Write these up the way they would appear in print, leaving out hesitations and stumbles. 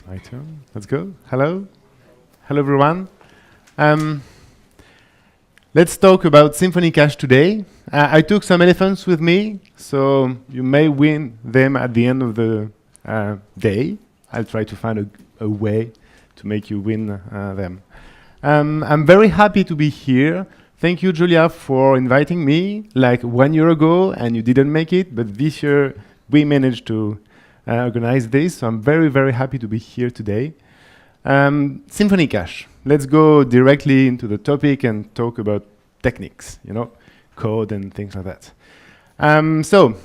My turn. Let's go. Hello. Hello, everyone. Um, let's talk about Symfony Cache today. I took some elephants with me, so you may win them at the end of the day. I'll try to find a way to make you win them. I'm very happy to be here. Thank you, Julia, for inviting me like 1 year ago, and you didn't make it, but this year we managed to organize this, so I'm very, very happy to be here today. Symfony Cache. Let's go directly into the topic and talk about techniques, code and things like that. So,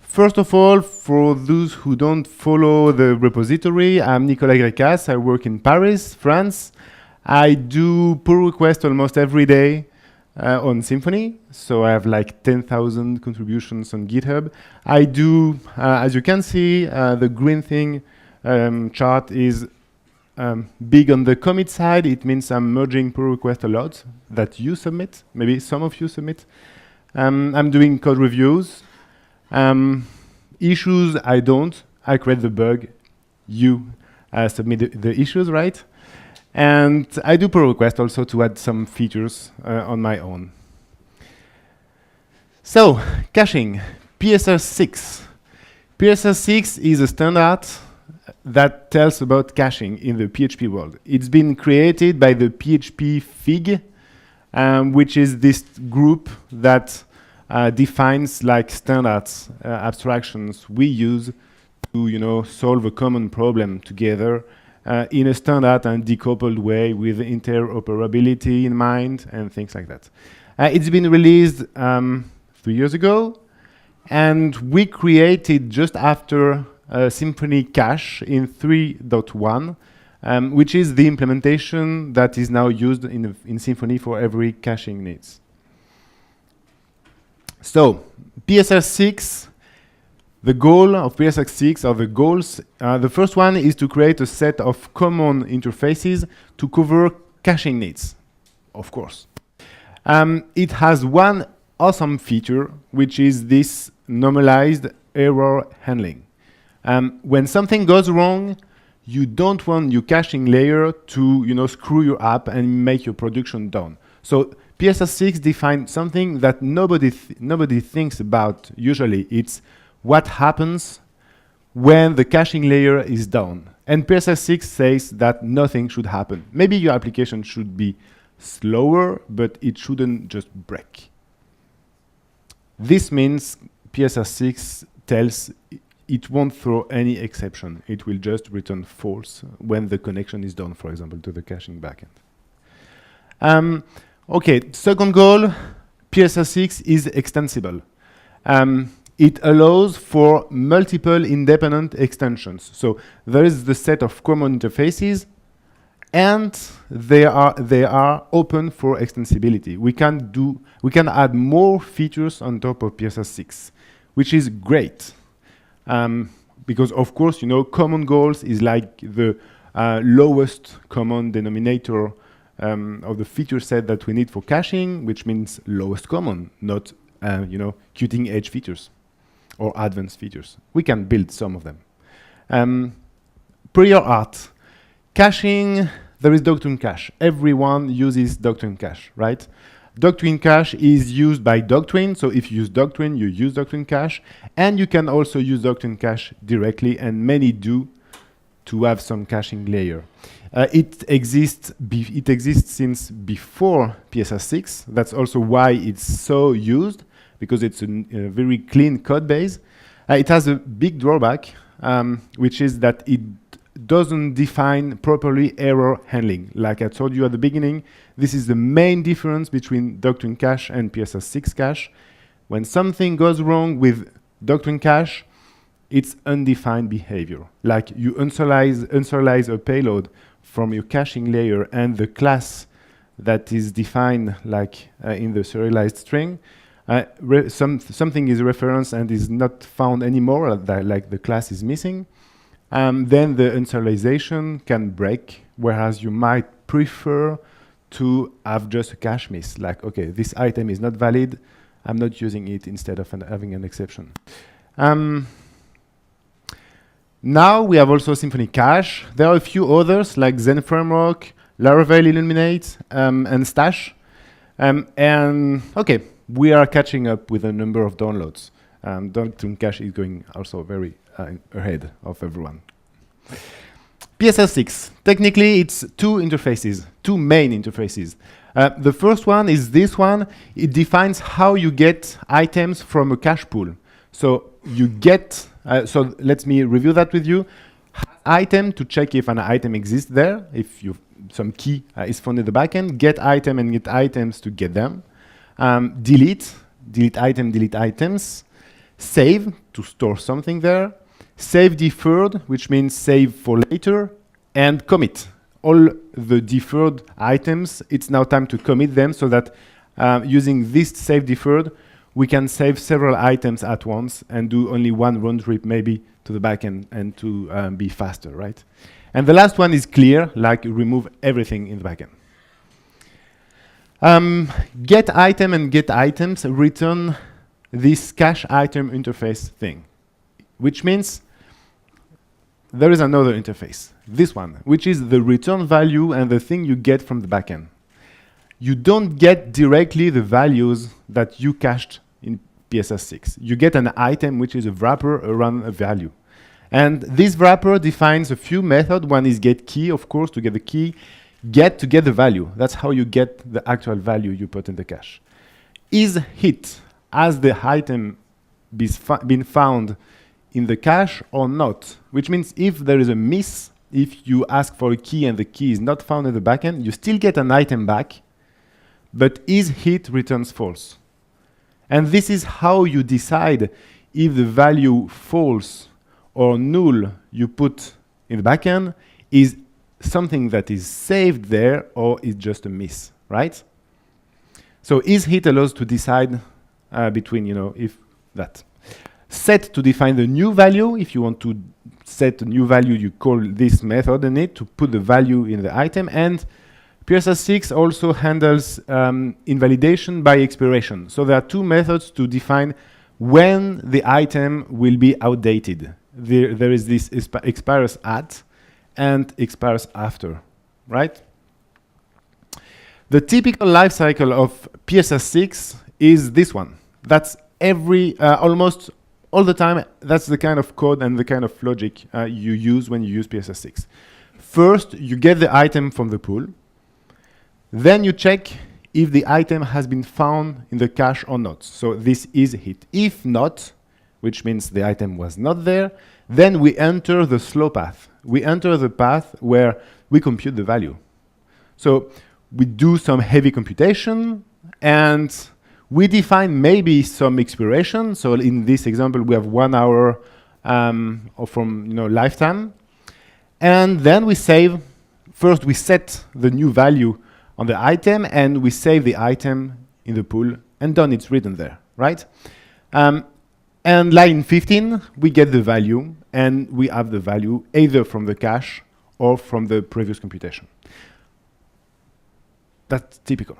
first of all, for those who don't follow the repository, I'm Nicolas Grekas. I work in Paris, France. I do pull requests almost every day on Symfony. So I have like 10,000 contributions on GitHub. I do, as you can see, the green thing chart is big on the commit side. It means I'm merging pull requests a lot that you submit. Maybe some of you submit. I'm doing code reviews. Issues, I don't. I create the bug. You submit the issues, right? And I do pull requests also to add some features on my own. So, caching, PSR6. PSR6 is a standard that tells about caching in the PHP world. It's been created by the PHP FIG, which is this group that defines like standards, abstractions we use to solve a common problem together in a standard and decoupled way with interoperability in mind and things like that. It's been released 3 years ago, and we created just after Symfony Cache in 3.1, which is the implementation that is now used in Symfony for every caching needs. So, PSR6, the goal of PSR6 are the goals. The first one is to create a set of common interfaces to cover caching needs, of course. It has one awesome feature, which is this normalized error handling. When something goes wrong, you don't want your caching layer to screw your app and make your production down. So PSR6 defines something that nobody thinks about usually. It's what happens when the caching layer is down. And PSR6 says that nothing should happen. Maybe your application should be slower, but it shouldn't just break. This means PSR6 tells it won't throw any exception. It will just return false when the connection is down, for example, to the caching backend. Okay, second goal, PSR6 is extensible. It allows for multiple independent extensions. So there is the set of common interfaces, and they are open for extensibility. We can add more features on top of PSR6, which is great. Because of course, common goals is like the lowest common denominator of the feature set that we need for caching, which means lowest common, not cutting edge features or advanced features. We can build some of them. Prior art. Caching, there is Doctrine Cache. Everyone uses Doctrine Cache, right? Doctrine Cache is used by Doctrine, so if you use Doctrine, you use Doctrine Cache, and you can also use Doctrine Cache directly, and many do, to have some caching layer. It exists since before PSR6. That's also why it's so used, because it's a very clean code base. It has a big drawback, which is that it doesn't define properly error handling. Like I told you at the beginning, this is the main difference between Doctrine Cache and PSR6 cache. When something goes wrong with Doctrine Cache, it's undefined behavior. Like you initialize a payload from your caching layer, and the class that is defined like in the serialized string, something is referenced and is not found anymore, like the class is missing, then the initialization can break, whereas you might prefer to have just a cache miss, like, okay, this item is not valid, I'm not using it instead of having an exception. Now we have also Symfony Cache. There are a few others like Zen Framework, Laravel Illuminate, and Stash. And okay, we are catching up with a number of downloads. Symfony Cache is going also very ahead of everyone. PSS6. Technically, it's two main interfaces. The first one is this one. It defines how you get items from a cache pool. So you get, so let me review that with you. Item to check if an item exists there, if some key is found in the backend. Get item and get items to get them. Delete item, delete items. Save to store something there. Save deferred, which means save for later. And commit. All the deferred items, it's now time to commit them so that using this save deferred, we can save several items at once and do only one round trip maybe to the backend and to be faster, right? And the last one is clear, like remove everything in the backend. Get item and get items return this cache item interface thing, which means there is another interface, this one, which is the return value and the thing you get from the backend. You don't get directly the values that you cached in PSS6. You get an item which is a wrapper around a value. And this wrapper defines a few methods. One is get key, of course, to get the key. Get to get the value. That's how you get the actual value you put in the cache. Is hit, has the item been found in the cache or not? Which means if there is a miss, if you ask for a key and the key is not found in the backend, you still get an item back, but is hit returns false. And this is how you decide if the value false or null you put in the backend is something that is saved there or is just a miss, right? So is hit allows to decide between, if that. Set to define the new value. If you want to set a new value, you call this method in it to put the value in the item. And PSS6 also handles invalidation by expiration. So there are two methods to define when the item will be outdated. There is this expires at and expires after, right? The typical life cycle of PSS6 is this one. That's almost all the time, that's the kind of code and the kind of logic you use when you use PSS6. First, you get the item from the pool. Then you check if the item has been found in the cache or not. So this is hit. If not, which means the item was not there, then we enter the slow path. We enter the path where we compute the value. So we do some heavy computation and we define maybe some expiration. So in this example, we have 1 hour from lifetime. And then we save. First, we set the new value on the item, and we save the item in the pool, and done, it's written there, right? And line 15, we get the value, and we have the value either from the cache or from the previous computation. That's typical.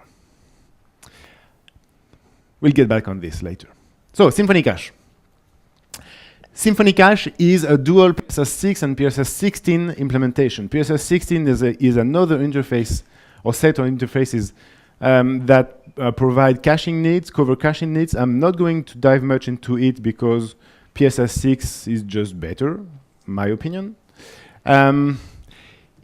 We'll get back on this later. So, Symfony Cache. Symfony Cache is a dual PSS6 and PSS16 implementation. PSS16 is another interface or set of interfaces that provide caching needs, cover caching needs. I'm not going to dive much into it because PSS6 is just better, in my opinion.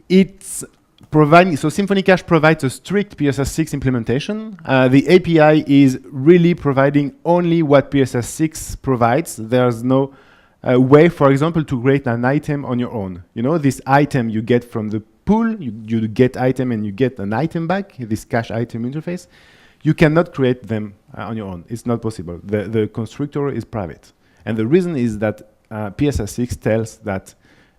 It's providing, so Symfony Cache provides a strict PSS6 implementation. The API is really providing only what PSS6 provides. There's no way, for example, to create an item on your own. This item you get from the pool, you get item and you get an item back, this cache item interface. You cannot create them on your own. It's not possible. The constructor is private. And the reason is that PSS6 tells that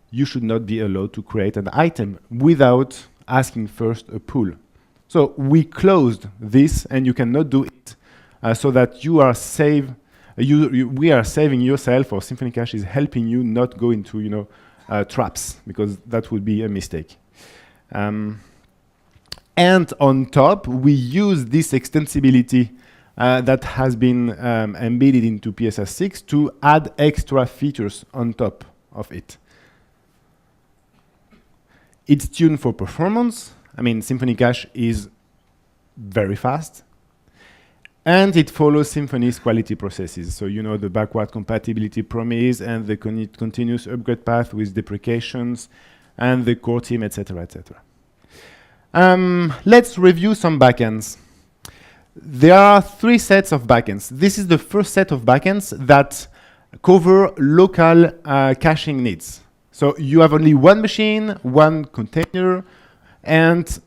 you should not be allowed to create an item without asking first a pool. So we closed this, and you cannot do it so that you are safe. We are saving yourself, or Symfony Cache is helping you not go into traps, because that would be a mistake. And on top, we use this extensibility that has been embedded into PSS6 to add extra features on top of it. It's tuned for performance. I mean, Symfony Cache is very fast. And it follows Symfony's quality processes. So you know the backward compatibility promise and the continuous upgrade path with deprecations and the core team, etc., etc. Let's review some backends. There are 3 sets of backends. This is the first set of backends that cover local caching needs. So you have only one machine, one container, and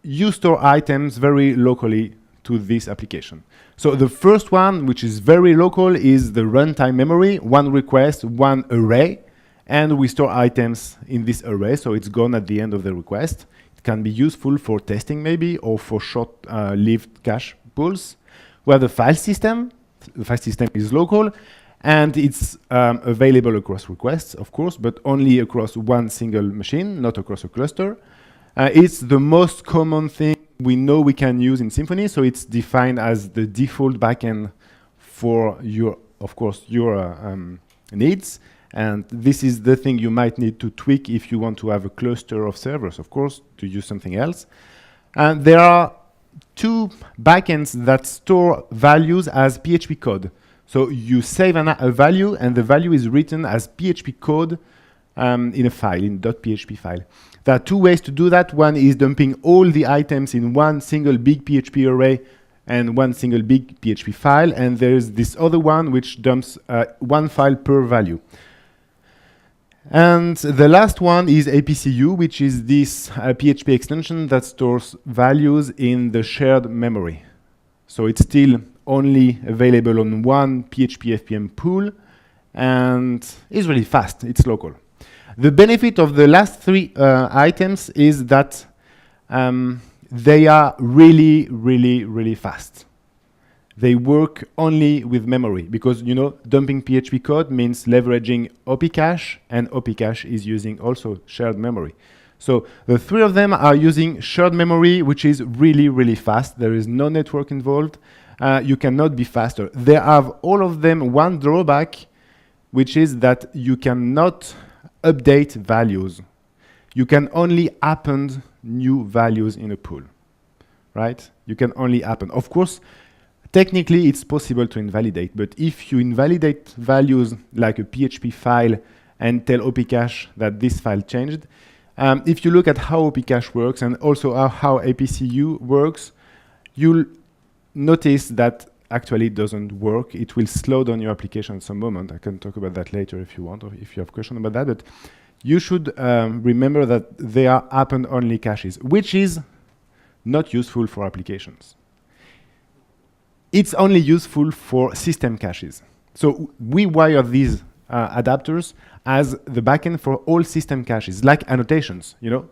you store items very locally to this application. So the first one, which is very local, is the runtime memory, one request, one array, and we store items in this array, so it's gone at the end of the request. It can be useful for testing maybe, or for short-lived cache pools. We have the file system is local, and it's available across requests, of course, but only across one single machine, not across a cluster. It's the most common thing we know we can use in Symfony, so it's defined as the default backend for your, of course, your needs. And this is the thing you might need to tweak if you want to have a cluster of servers, of course, to use something else. And there are 2 backends that store values as PHP code. So you save a value, and the value is written as PHP code in a file, in .php file. There are 2 ways to do that. One is dumping all the items in one single big PHP array and one single big PHP file. And there's this other one which dumps one file per value. And the last one is APCU, which is this PHP extension that stores values in the shared memory. So it's still only available on one PHP FPM pool, and is really fast. It's local. The benefit of the last 3 items is that they are really, really, really fast. They work only with memory because, you know, dumping PHP code means leveraging OP cache, and OP cache is using also shared memory. So the 3 of them are using shared memory, which is really, really fast. There is no network involved. You cannot be faster. They have all of them one drawback, which is that you cannot update values. You can only append new values in a pool, right? You can only append. Of course, technically it's possible to invalidate, but if you invalidate values like a PHP file and tell OP cache that this file changed, if you look at how OP cache works and also how APCU works, you'll notice that actually it doesn't work. It will slow down your application at some moment. I can talk about that later if you want, or if you have questions about that. But you should remember that they are append-only caches, which is not useful for applications. It's only useful for system caches. So we wire these adapters as the backend for all system caches, like annotations, you know.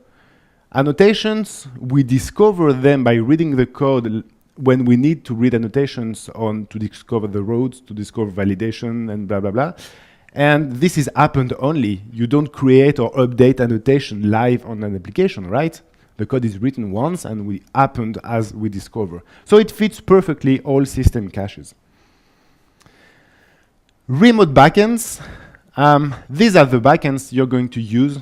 Annotations, we discover them by reading the code when we need to read annotations on to discover the roads, to discover validation, and blah, blah, blah. And this is append only. You don't create or update annotation live on an application, right? The code is written once and we append as we discover. So it fits perfectly all system caches. Remote backends. These are the backends you're going to use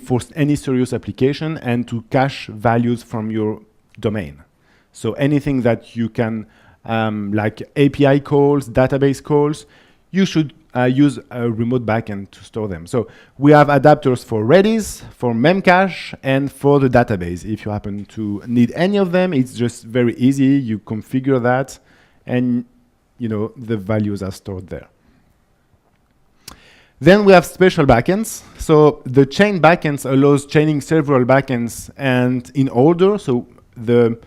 for any serious application and to cache values from your domain. So anything that you can, like API calls, database calls, you should use a remote backend to store them. So we have adapters for Redis, for Memcache, and for the database. If you happen to need any of them, it's just very easy. You configure that, and you know the values are stored there. Then we have special backends. So the chain backends allows chaining several backends and in order. So the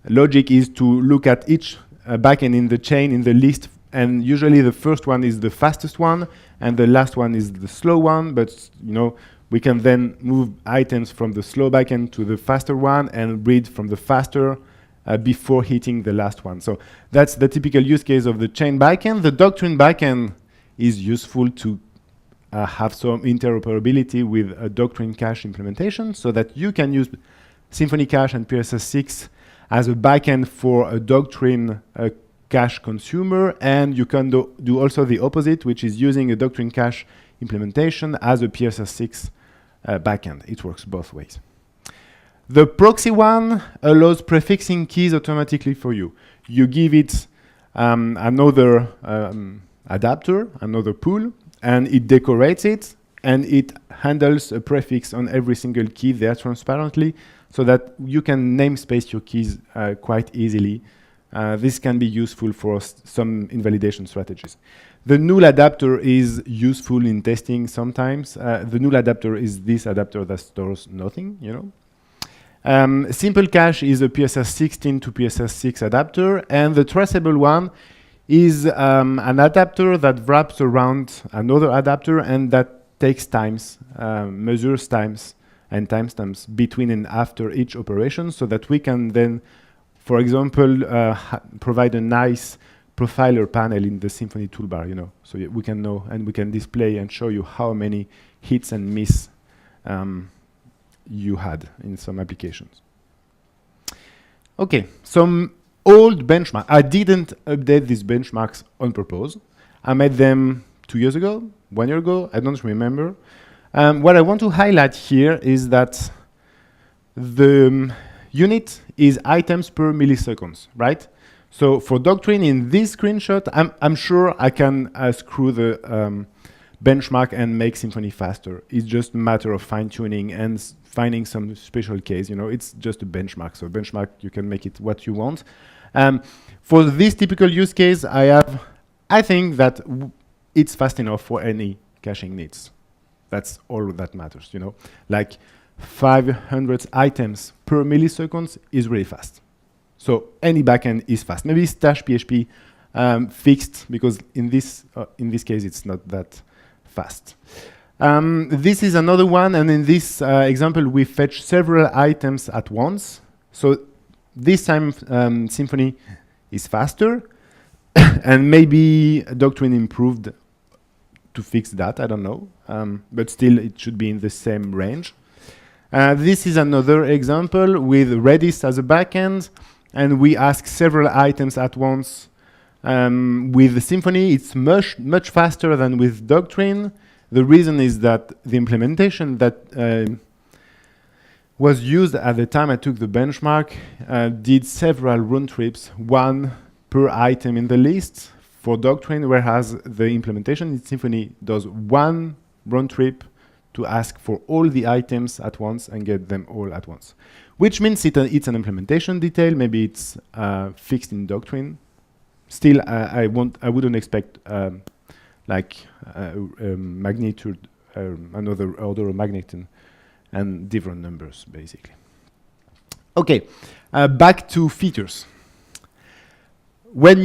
logic is to look at each backend in the chain, in the list, and usually the first one is the fastest one, and the last one is the slow one. But you know, we can then move items from the slow backend to the faster one and read from the faster before hitting the last one. So that's the typical use case of the chain backend. The doctrine backend is useful to have some interoperability with a doctrine cache implementation, so that you can use Symfony Cache and PSS6 as a backend for a doctrine cache consumer, and you can do also the opposite, which is using a doctrine cache implementation as a PSS6 backend. It works both ways. The proxy one allows prefixing keys automatically for you. You give it another adapter, another pool, and it decorates it, and it handles a prefix on every single key there transparently, so that you can namespace your keys quite easily. This can be useful for some invalidation strategies. The null adapter is useful in testing sometimes. The null adapter is this adapter that stores nothing, you know. Simple cache is a PSS 16 to PSS 6 adapter, and the traceable one is an adapter that wraps around another adapter and that takes times, measures times and timestamps between and after each operation, so that we can then, for example, provide a nice profiler panel in the Symfony toolbar, you know, so we can know and we can display and show you how many hits and miss you had in some applications. Okay, some old benchmark. I didn't update these benchmarks on purpose. I made them 2 years ago, 1 year ago, I don't remember. What I want to highlight here is that the unit is items per milliseconds, right? So for doctrine in this screenshot, I'm sure I can screw the benchmark and make Symfony faster. It's just a matter of fine-tuning and finding some special case. You know, it's just a benchmark. So benchmark, you can make it what you want. For this typical use case, I think that it's fast enough for any caching needs. That's all that matters, you know. Like 500 items per milliseconds is really fast. So any backend is fast. Maybe stash PHP fixed, because in this case it's not that fast. This is another one, and in this example we fetch several items at once. So this time Symfony is faster, and maybe Doctrine improved to fix that, I don't know, but still it should be in the same range. This is another example with Redis as a backend, and we ask several items at once. With the Symfony, it's much faster than with Doctrine. The reason is that the implementation that was used at the time I took the benchmark did several round trips, one per item in the list for Doctrine, whereas the implementation in Symfony does one round trip to ask for all the items at once and get them all at once. Which means it's an implementation detail, maybe it's fixed in Doctrine. Still, I wouldn't expect magnitude, another order of magnitude, and different numbers, basically. Okay, back to features. When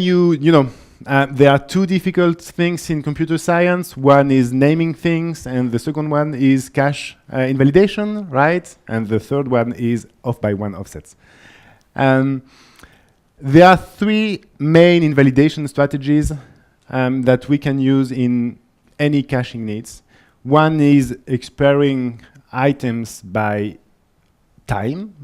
there are two difficult things in computer science. One is naming things, and the second one is cache invalidation, right? And the third one is off-by-one offsets. There are three main invalidation strategies that we can use in any caching needs. One is expiring items by time,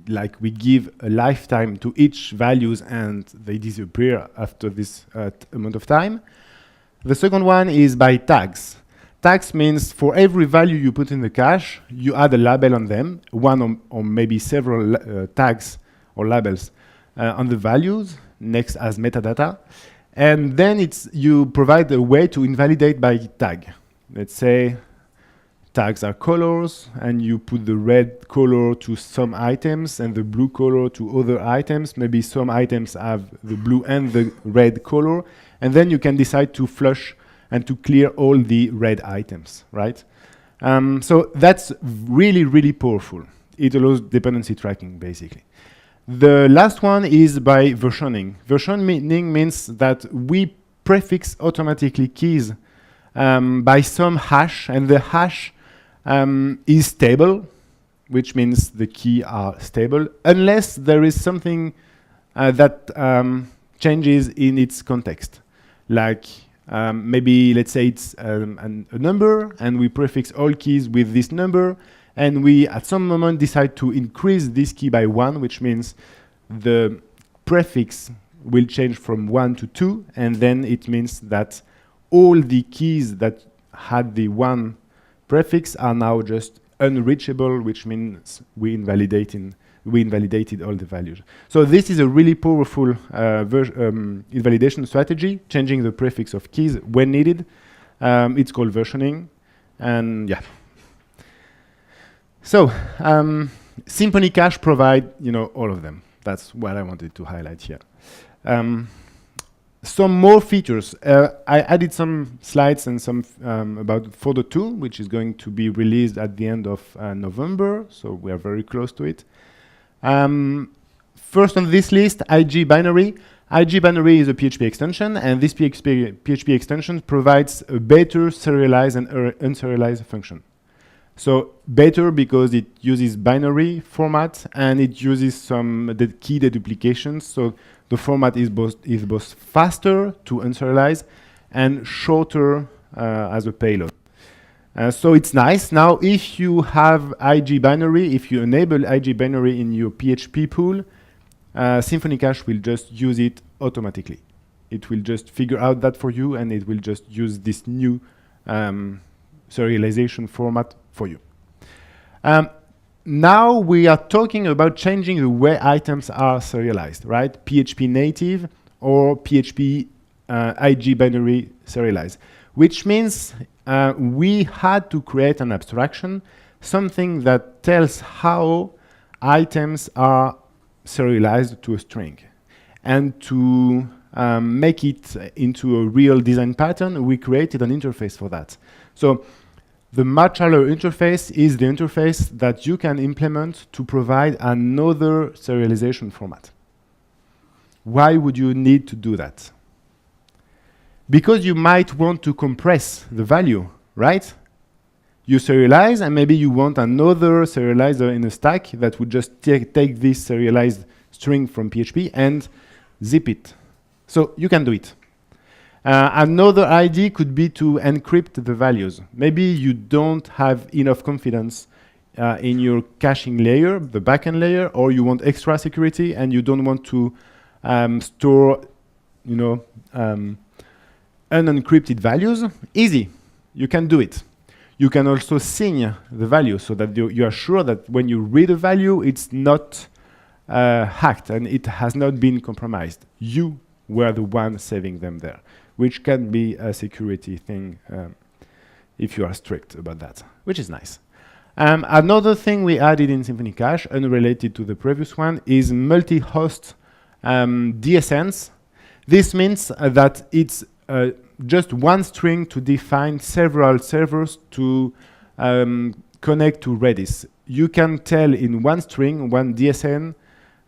like we give a lifetime to each values and they disappear after this amount of time. The second one is by tags. Tags means for every value you put in the cache, you add a label on them, one or maybe several tags or labels on the values, next as metadata. And then you provide a way to invalidate by tag. Let's say tags are colors, and you put the red color to some items and the blue color to other items. Maybe some items have the blue and the red color, and then you can decide to flush and to clear all the red items, right? So that's really, really powerful. It allows dependency tracking, basically. The last one is by versioning. Versioning means that we prefix automatically keys by some hash, and the hash is stable, which means the key are stable, unless there is something that changes in its context. Like maybe, let's say it's a number, and we prefix all keys with this number, and we at some moment decide to increase this key by 1, which means the prefix will change from 1 to 2, and then it means that all the keys that had the 1 prefix are now just unreachable, which means we invalidated all the values. So this is a really powerful invalidation strategy, changing the prefix of keys when needed. It's called versioning, and yeah. So Symfony Cache provide all of them. That's what I wanted to highlight here. Some more features. I added some slides and some for the tool, which is going to be released at the end of November, so we are very close to it. First on this list, IG binary. IG binary is a PHP extension, and this PHP extension provides a better serialized and unserialized function. So better because it uses binary format and it uses some key deduplications. So the format is both faster to unserialize and shorter as a payload. So it's nice. Now, if you have IG binary, if you enable IG binary in your PHP pool, Symfony Cache will just use it automatically. It will just figure out that for you, and it will just use this new serialization format for you. Now we are talking about changing the way items are serialized, right? PHP native or PHP IG binary serialized, which means we had to create an abstraction, something that tells how items are serialized to a string. And to make it into a real design pattern, we created an interface for that. So the Marshmallow interface is the interface that you can implement to provide another serialization format. Why would you need to do that? Because you might want to compress the value, right? You serialize, and maybe you want another serializer in a stack that would just take this serialized string from PHP and zip it. So you can do it. Another idea could be to encrypt the values. Maybe you don't have enough confidence in your caching layer, the backend layer, or you want extra security and you don't want to store, unencrypted values. Easy, you can do it. You can also sign the value so that you are sure that when you read a value, it's not hacked and it has not been compromised. You were the one saving them there, which can be a security thing if you are strict about that, which is nice. Another thing we added in Symfony Cache, unrelated to the previous one, is multi-host DSNs. This means that it's just one string to define several servers to connect to Redis. You can tell in one string, one DSN,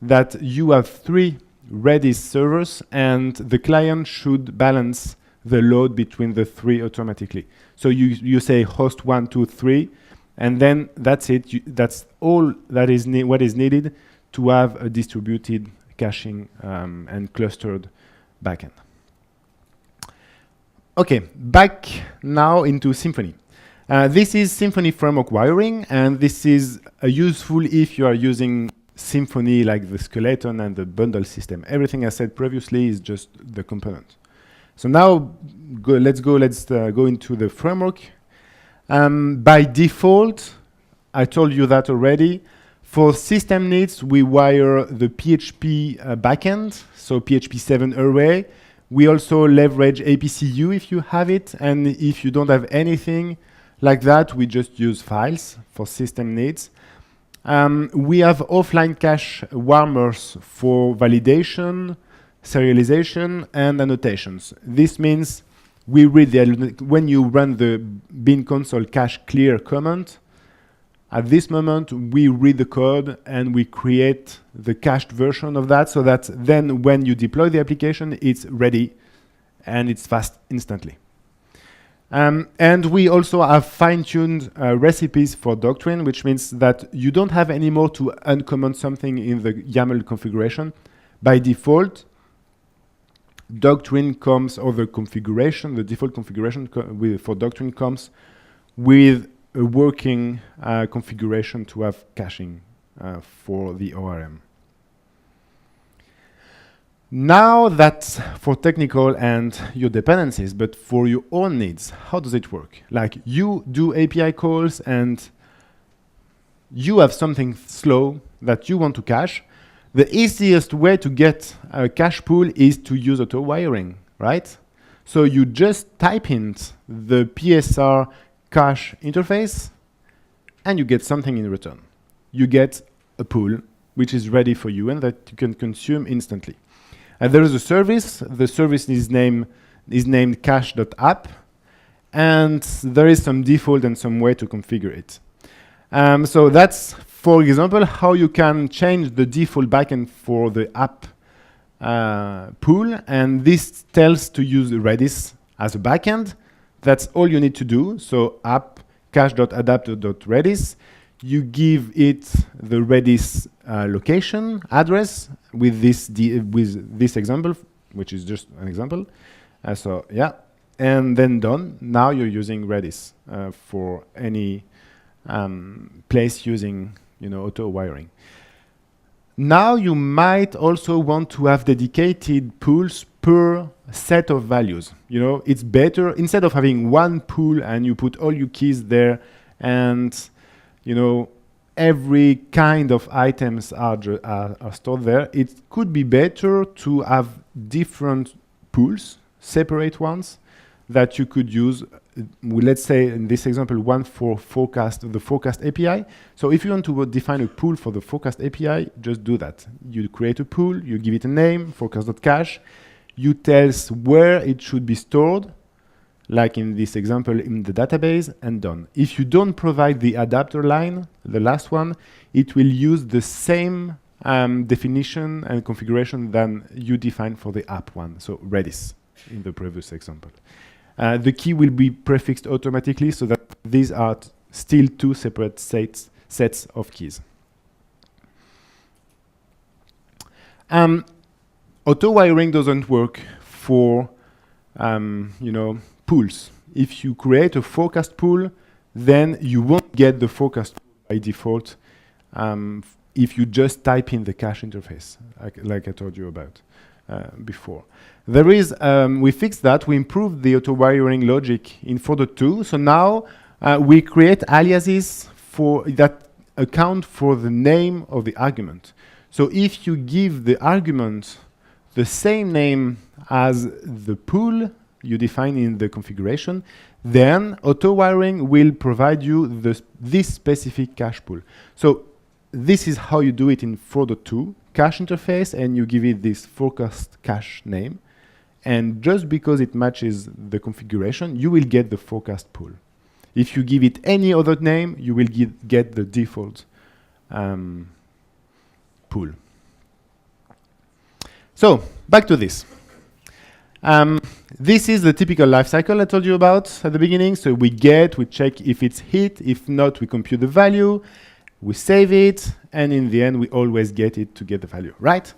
that you have 3 Redis servers, and the client should balance the load between the 3 automatically. So you say host 1, 2, 3, and then that's it. That's all that is what is needed to have a distributed caching and clustered backend. Okay, back now into Symfony. This is Symfony framework wiring, and this is useful if you are using Symfony, like the skeleton and the bundle system. Everything I said previously is just the component. So now let's go into the framework. By default, I told you that already. For system needs, we wire the PHP backend, so PHP 7 array. We also leverage APCU if you have it, and if you don't have anything like that, we just use files for system needs. We have offline cache warmers for validation, serialization, and annotations. This means we read when you run the bin console cache clear command, at this moment we read the code and we create the cached version of that, so that then when you deploy the application, it's ready and it's fast instantly. And we also have fine-tuned recipes for Doctrine, which means that you don't have anymore to uncomment something in the YAML configuration. By default, Doctrine comes, or the configuration, the default configuration for Doctrine comes with a working configuration to have caching for the ORM. Now that's for technical and your dependencies, but for your own needs, how does it work? Like, you do API calls and you have something slow that you want to cache, the easiest way to get a cache pool is to use auto wiring, right? So you just type in the PSR cache interface and you get something in return. You get a pool which is ready for you and that you can consume instantly. And there is a service. The service is named cache.app, and there is some default and some way to configure it. So that's, for example, how you can change the default backend for the app pool, and this tells to use Redis as a backend. That's all you need to do. So app cache.adapter.redis. You give it the Redis location address with this example, which is just an example. So yeah, and then done. Now you're using Redis for any place using auto wiring. Now you might also want to have dedicated pools per set of values. It's better instead of having one pool and you put all your keys there and every kind of items are stored there. It could be better to have different pools, separate ones, that you could use. Let's say in this example, one for the forecast API. So if you want to define a pool for the forecast API, just do that. You create a pool, you give it a name, forecast.cache. You tell where it should be stored, like in this example in the database, and done. If you don't provide the adapter line, the last one, it will use the same definition and configuration than you defined for the app one, so Redis in the previous example. The key will be prefixed automatically so that these are still two separate sets of keys. Auto wiring doesn't work for pools. If you create a forecast pool, then you won't get the forecast pool by default if you just type in the cache interface, like I told you about before. There is, we fixed that. We improved the auto wiring logic in 4.2. So now we create aliases that account for the name of the argument. So if you give the argument the same name as the pool you define in the configuration, then auto wiring will provide you this specific cache pool. So this is how you do it in 4.2 cache interface, and you give it this forecast cache name. And just because it matches the configuration, you will get the forecast pool. If you give it any other name, you will get the default pool. So back to this. This is the typical lifecycle I told you about at the beginning. So we check if it's hit. If not, we compute the value. We save it. And in the end, we always get it to get the value, right?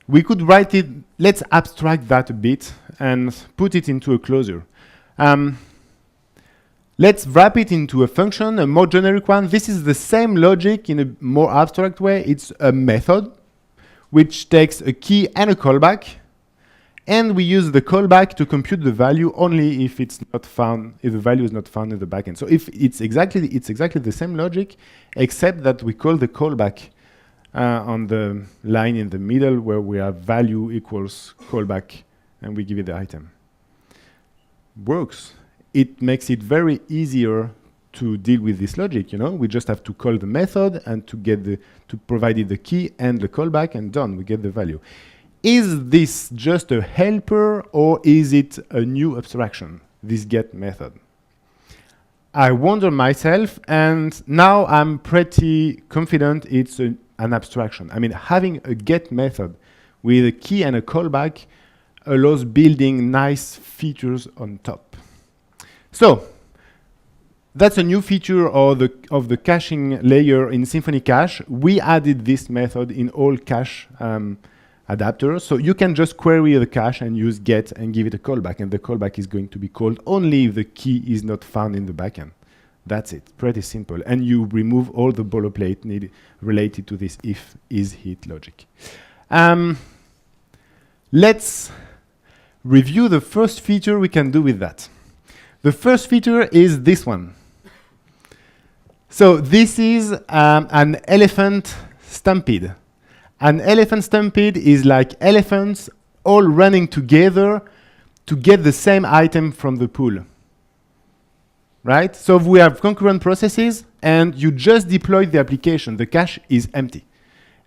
We could write it. Let's abstract that a bit and put it into a closure. Let's wrap it into a function, a more generic one. This is the same logic in a more abstract way. It's a method which takes a key and a callback. And we use the callback to compute the value only if it's not found, if the value is not found in the backend. So if it's exactly the same logic, except that we call the callback on the line in the middle where we have value equals callback, and we give it the item. Works. It makes it very easier to deal with this logic. We just have to call the method and to provide it the key and the callback, and done. We get the value. Is this just a helper, or is it a new abstraction, this get method? I wonder myself, and now I'm pretty confident it's an abstraction. I mean, having a get method with a key and a callback allows building nice features on top. So that's a new feature of the caching layer in Symfony Cache. We added this method in all cache adapters. So you can just query the cache and use get and give it a callback, and the callback is going to be called only if the key is not found in the backend. That's it, pretty simple. And you remove all the boilerplate needed related to this if is hit logic. Let's review the first feature we can do with that. The first feature is this one. So this is an elephant stampede. An elephant stampede is like elephants all running together to get the same item from the pool. Right? So we have concurrent processes, and you just deploy the application. The cache is empty.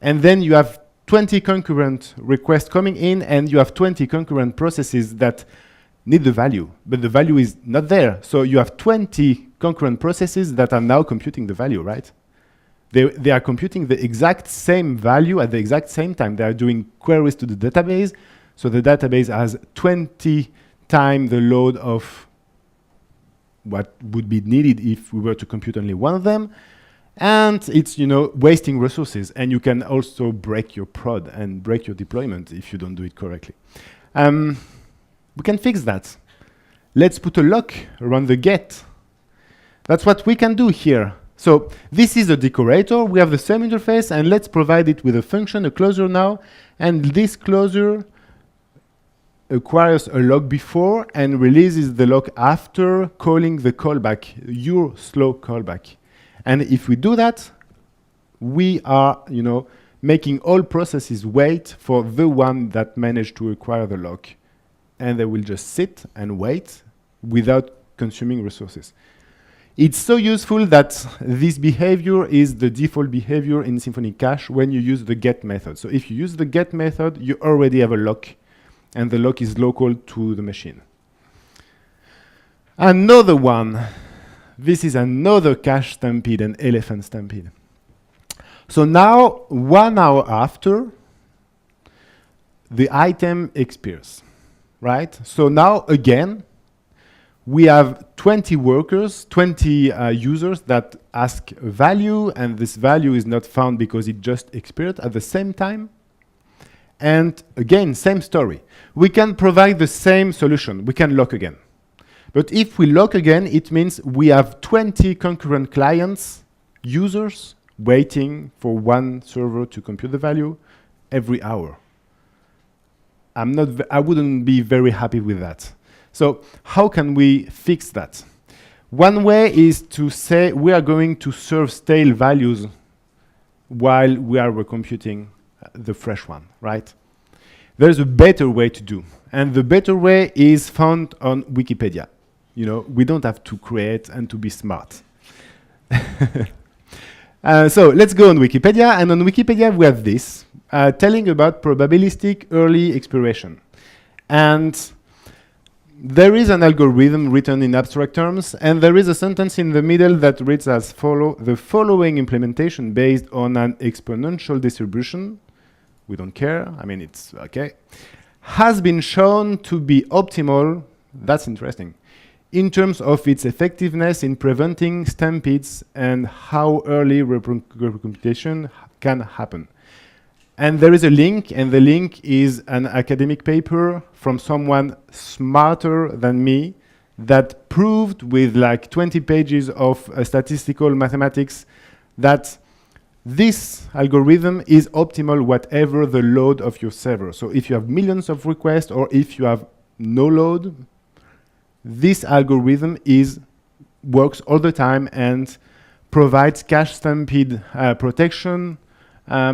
And then you have 20 concurrent requests coming in, and you have 20 concurrent processes that need the value, but the value is not there. So you have 20 concurrent processes that are now computing the value, right? They are computing the exact same value at the exact same time. They are doing queries to the database. So the database has 20 times the load of what would be needed if we were to compute only one of them. And it's, wasting resources. And you can also break your prod and break your deployment if you don't do it correctly. We can fix that. Let's put a lock around the get. That's what we can do here. So this is a decorator. We have the same interface, and let's provide it with a function, a closure now. And this closure acquires a lock before and releases the lock after calling the callback, your slow callback. And if we do that, we are, making all processes wait for the one that managed to acquire the lock. And they will just sit and wait without consuming resources. It's so useful that this behavior is the default behavior in Symfony Cache when you use the get method. So if you use the get method, you already have a lock, and the lock is local to the machine. Another one. This is another cache stampede, an elephant stampede. So now, 1 hour after, the item expires, right? So now, again, we have 20 workers, 20 users that ask a value, and this value is not found because it just expired at the same time. And again, same story. We can provide the same solution. We can lock again. But if we lock again, it means we have 20 concurrent clients, users, waiting for one server to compute the value every hour. I wouldn't be very happy with that. So how can we fix that? One way is to say we are going to serve stale values while we are recomputing the fresh one, right? There's a better way to do. And the better way is found on Wikipedia. We don't have to create and to be smart. So let's go on Wikipedia. And on Wikipedia, we have this, telling about probabilistic early expiration. And there is an algorithm written in abstract terms, and there is a sentence in the middle that reads as follow: the following implementation based on an exponential distribution, we don't care, it's okay, has been shown to be optimal, that's interesting, in terms of its effectiveness in preventing stampedes and how early recomputation can happen. And there is a link, and the link is an academic paper from someone smarter than me that proved with like 20 pages of statistical mathematics that this algorithm is optimal whatever the load of your server. So if you have millions of requests or if you have no load, this algorithm works all the time and provides cache stampede protection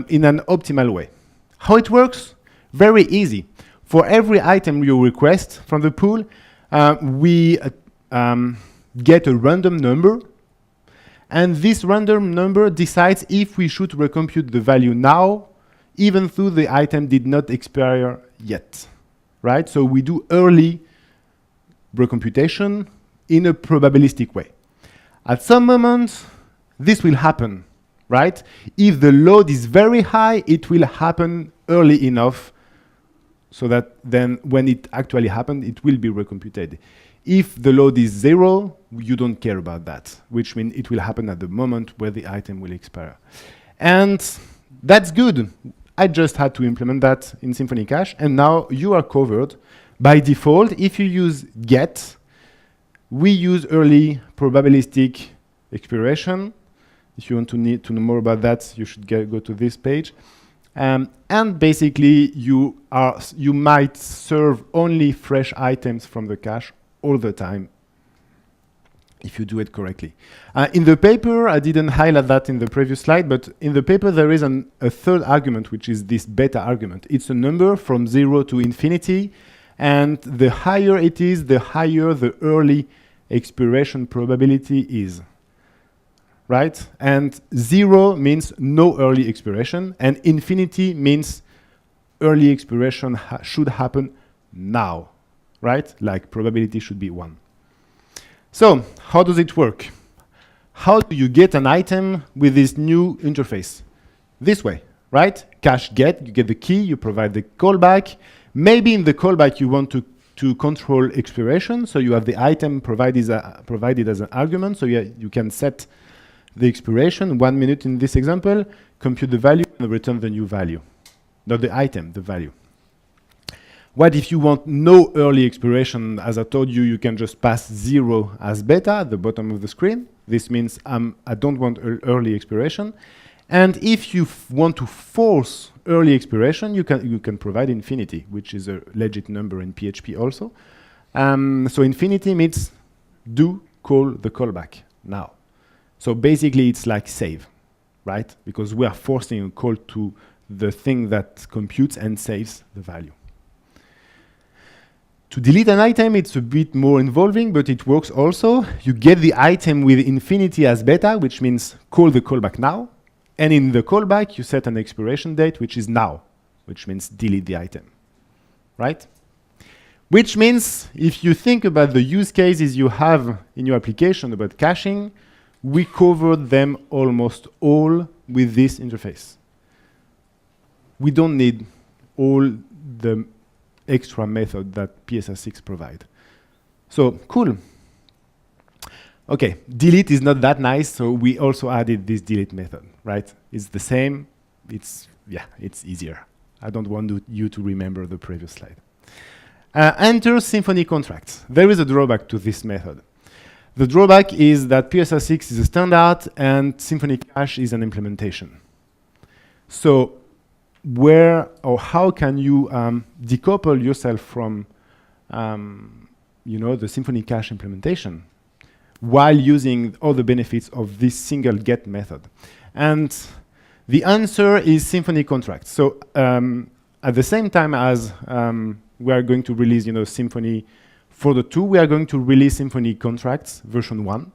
in an optimal way. How it works? Very easy. For every item you request from the pool, we get a random number, and this random number decides if we should recompute the value now, even though the item did not expire yet, right? So we do early recomputation in a probabilistic way. At some moment, this will happen, right? If the load is very high, it will happen early enough so that then when it actually happened, it will be recomputed. If the load is 0, you don't care about that, which means it will happen at the moment where the item will expire. And that's good. I just had to implement that in Symfony Cache, and now you are covered. By default, if you use get, we use early probabilistic expiration. If you want to know more about that, you should go to this page. And basically, you might serve only fresh items from the cache all the time. if you do it correctly. In the paper, I didn't highlight that in the previous slide, but in the paper there is a third argument, which is this beta argument. It's a number from 0 to infinity, and the higher it is, the higher the early expiration probability is, right? And 0 means no early expiration, and infinity means early expiration should happen now, right? Like probability should be 1. So how does it work? How do you get an item with this new interface? This way, right? Cache get, you get the key, you provide the callback. Maybe in the callback you want to control expiration, so you have the item provided as an argument, so you can set the expiration, 1 minute in this example, compute the value and return the new value. Not the item, the value. What if you want no early expiration? As I told you, you can just pass 0 as beta at the bottom of the screen. This means I don't want early expiration. And if you want to force early expiration, you can provide infinity, which is a legit number in PHP also. So infinity means do call the callback now. So basically it's like save, right? Because we are forcing a call to the thing that computes and saves the value. To delete an item, it's a bit more involving, but it works also. You get the item with infinity as beta, which means call the callback now. And in the callback, you set an expiration date, which is now, which means delete the item, right? Which means if you think about the use cases you have in your application about caching, we covered them almost all with this interface. We don't need all the extra method that PSR6 provide. So cool. Okay, delete is not that nice, so we also added this delete method, right? It's the same, it's easier. I don't want you to remember the previous slide. Enter Symfony contracts. There is a drawback to this method. The drawback is that PSR6 is a standard and Symfony Cache is an implementation. So where or how can you decouple yourself from the Symfony Cache implementation while using all the benefits of this single get method? And the answer is Symfony contracts. So at the same time as we are going to release Symfony for the 2, we are going to release Symfony contracts version 1.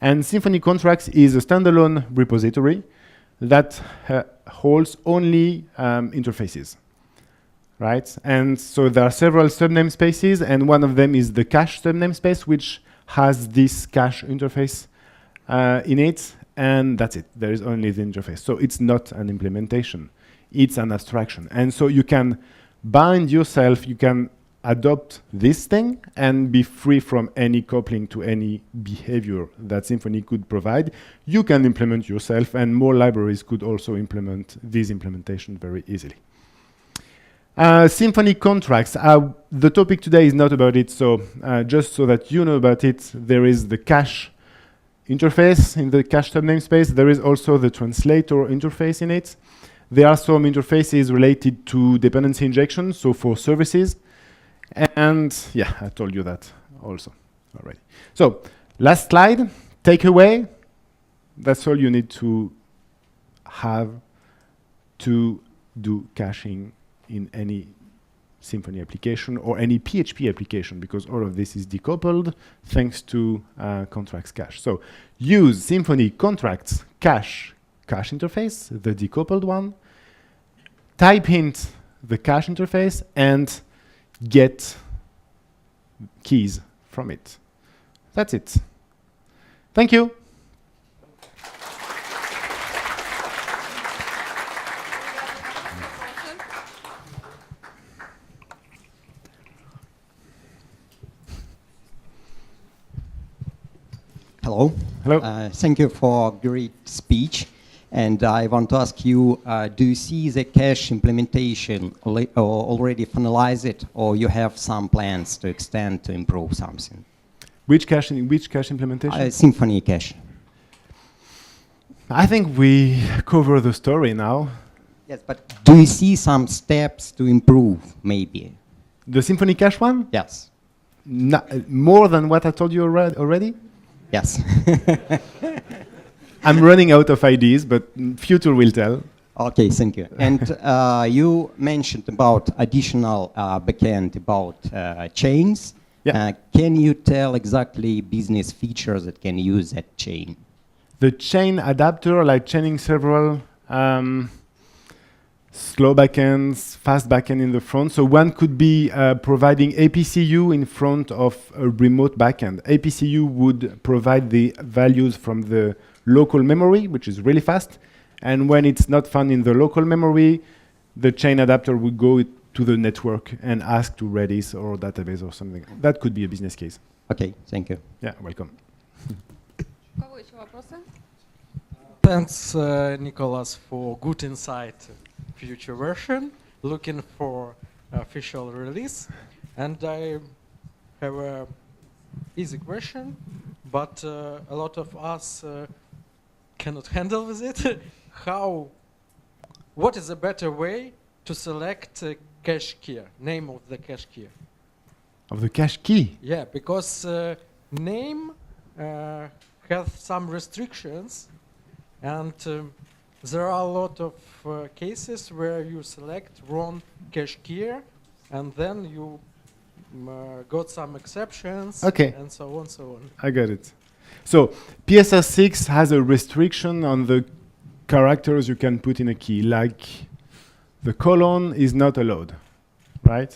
And Symfony contracts is a standalone repository that holds only interfaces, right? And so there are several subname spaces, and one of them is the cache subname space, which has this cache interface in it, and that's it. There is only the interface. So it's not an implementation. It's an abstraction. And so you can bind yourself, you can adopt this thing and be free from any coupling to any behavior that Symfony could provide. You can implement yourself, and more libraries could also implement this implementation very easily. Symfony contracts. The topic today is not about it, so just so that you know about it, there is the cache interface in the cache subnamespace. There is also the translator interface in it. There are some interfaces related to dependency injection, so for services. And yeah, I told you that also already. So last slide, takeaway. That's all you need to have to do caching in any Symfony application or any PHP application, because all of this is decoupled thanks to contracts cache. So use Symfony contracts cache interface, the decoupled one, type hint the cache interface, and get keys from it. That's it. Thank you. Hello. Hello. Thank you for great speech. And I want to ask you, do you see the cache implementation already finalized, or you have some plans to extend to improve something? Which cache implementation? Symfony Cache. I think we cover the story now. Yes, but do you see some steps to improve, maybe? The Symfony Cache one? Yes. More than what I told you already? Yes. I'm running out of ideas, but future will tell. Okay, thank you. And you mentioned about additional backend about chains. Yeah. Can you tell exactly business features that can use that chain? The chain adapter, like chaining several slow backends, fast backend in the front. So one could be providing APCU in front of a remote backend. APCU would provide the values from the local memory, which is really fast. And when it's not found in the local memory, the chain adapter would go to the network and ask to Redis or database or something. That could be a business case. Okay, thank you. Yeah, welcome. У кого еще вопросы? Thanks, Nicolas, for good insight. Future version, looking for official release, and I have a easy question, but a lot of us cannot handle with it. What is a better way to select cache key, name of the cache key? Of the cache key? Yeah, because name has some restrictions, and there are a lot of cases where you select wrong cache key, and then you got some exceptions, Okay. and so on, so on. I got it. So PSR6 has a restriction on the characters you can put in a key, like the colon is not allowed, right?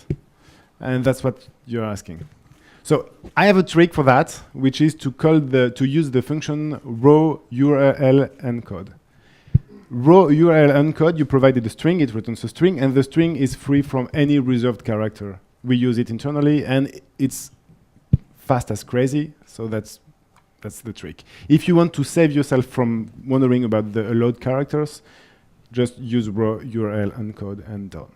And that's what you're asking. So I have a trick for that, which is to use the function raw URL encode. Raw URL encode, you provided a string, it returns a string, and the string is free from any reserved character. We use it internally, and it's fast as crazy, so that's the trick. If you want to save yourself from wondering about the allowed characters, just use raw URL encode and done.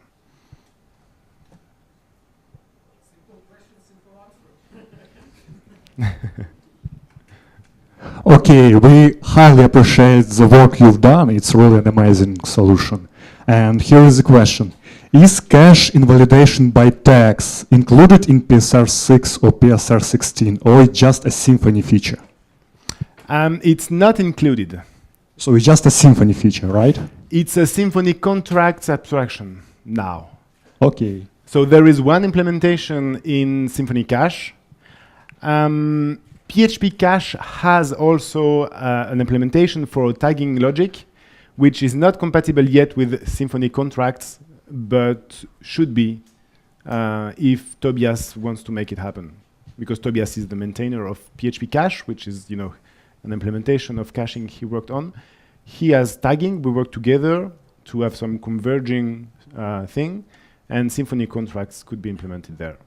Okay, we highly appreciate the work you've done. It's really an amazing solution. And here is the question. Is cache invalidation by tags included in PSR6 or PSR16, or it's just a Symfony feature? It's not included. So it's just a Symfony feature, right? It's a Symfony contracts abstraction now. Okay. So there is one implementation in Symfony Cache. PHP Cache has also an implementation for tagging logic, which is not compatible yet with Symfony contracts, but should be if Tobias wants to make it happen, because Tobias is the maintainer of PHP Cache, which is, an implementation of caching he worked on. He has tagging. We work together to have some converging thing, and Symfony contracts could be implemented there.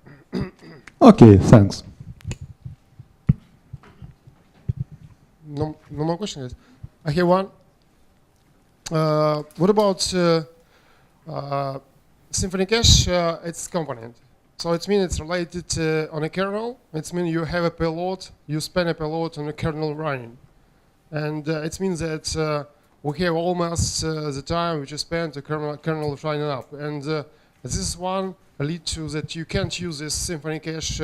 Okay, thanks. No more questions. I have one. What about Symfony Cache? It's component. So it means it's related on a kernel. It means you have a payload, you span a payload on a kernel running. And it means that we have almost the time which is spent the kernel running up. And this one leads to that you can't use this Symfony Cache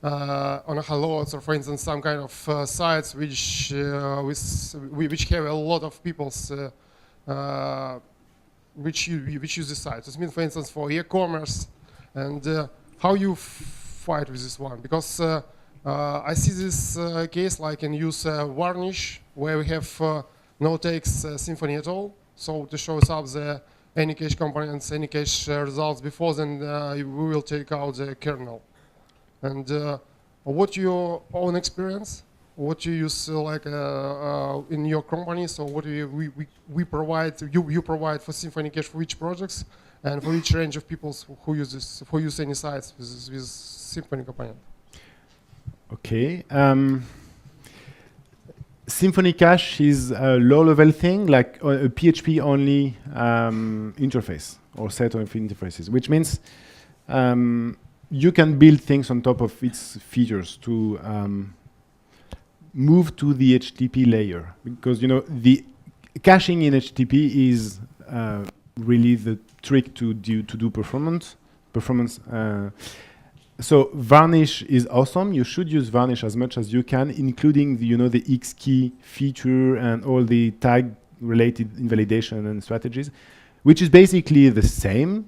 on a hello, or for instance, some kind of sites which have a lot of people's which use the site. This means, for instance, for e-commerce, and how you fight with this one? Because I see this case like in use Varnish, where we have no takes Symfony at all. So to show us up the any cache components, any cache results before, then we will take out the kernel. And what your own experience? What you use like in your company? So what do we provide? You provide for Symfony Cache for which projects and for which range of people who use any sites with Symfony component? Okay. Symfony Cache is a low-level thing, like a PHP-only interface or set of interfaces, which means you can build things on top of its features to move to the HTTP layer, because the caching in HTTP is really the trick to do performance. So varnish is awesome. You should use varnish as much as you can, including the, the X key feature and all the tag-related invalidation and strategies, which is basically the same,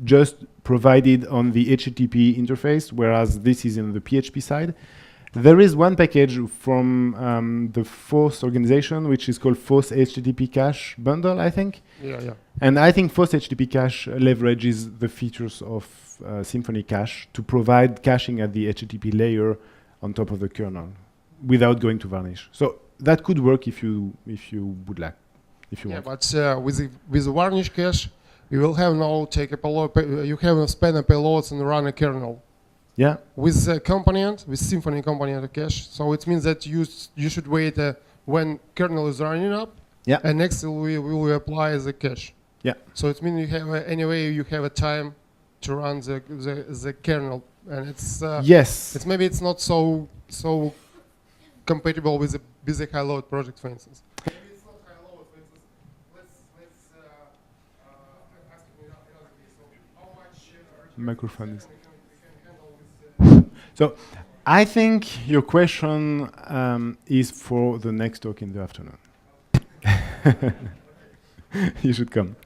just provided on the HTTP interface, whereas this is in the PHP side. There is one package from the FOSS organization, which is called FOSS HTTP Cache Bundle, I think. Yeah. And I think FOSS HTTP Cache leverages the features of Symfony Cache to provide caching at the HTTP layer on top of the kernel without going to varnish. So that could work if you would like, if you want. But with the varnish cache, you will have now take a payload. You have span a payloads and run a kernel. Yeah. With the component, with Symfony component cache, so it means that you should wait when kernel is running up, Yeah. and next we will apply the cache. Yeah. So it means you have anyway you have a time to run the kernel, and it's Yes. it's maybe it's not so compatible with the high load project, for instance. Maybe it's not high load, for instance. Let's ask you another case. So how much Microphone is. we can handle with So I think your question is for the next talk in the afternoon. You should come.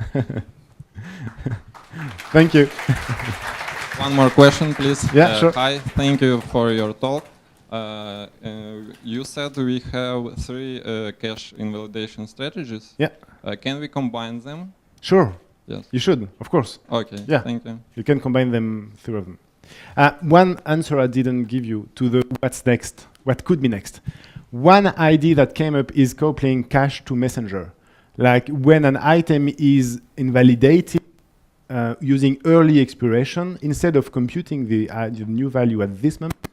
Thank you. One more question, please. Yeah, sure. Hi, thank you for your talk. You said we have 3 cache invalidation strategies. Yeah. Can we combine them? Sure. Yes. You should, of course. Okay. Yeah. Thank you. You can combine them, 3 of them. One answer I didn't give you to the what's next, what could be next. One idea that came up is coupling cache to messenger. Like when an item is invalidated using early expiration, instead of computing the new value at this moment,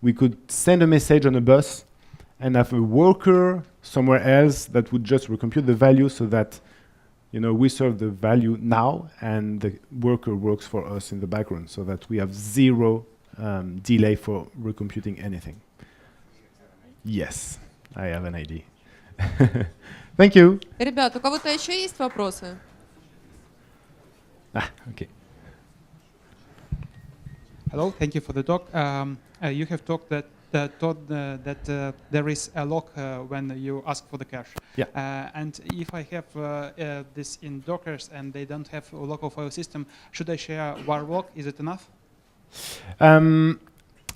we could send a message on a bus and have a worker somewhere else that would just recompute the value so that we serve the value now and the worker works for us in the background so that we have 0 delay for recomputing anything. Yes, I have an idea. Thank you. Ребят, у кого-то еще есть вопросы? Okay. Hello, thank you for the talk. You have talked that there is a lock when you ask for the cache. Yeah. And if I have this in Dockers and they don't have a local file system, should I share var lock? Is it enough?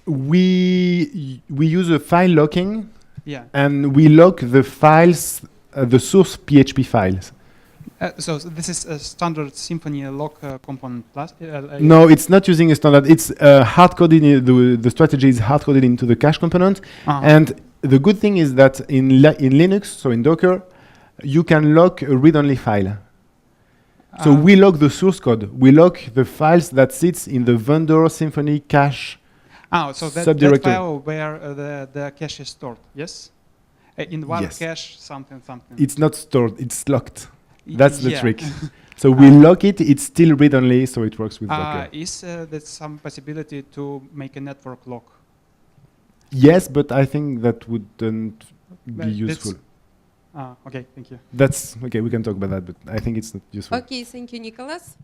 We use a file locking. Yeah. And we lock the files, the source PHP files. So this is a standard Symfony lock component plus? No, it's not using a standard. It's hard-coded. The strategy is hard-coded into the cache component. And the good thing is that in Linux, so in Docker, you can lock a read-only file. So we lock the source code. We lock the files that sits in the vendor Symfony Cache so that file where the cache is stored, yes? In one cache, something. It's not stored, it's locked. That's the trick. So we lock it, it's still read-only, so it works with Docker. Is there some possibility to make a network lock? Yes, but I think that wouldn't be useful. Okay, thank you. That's okay, we can talk about that, but I think it's not useful. Okay, thank you, Nicholas.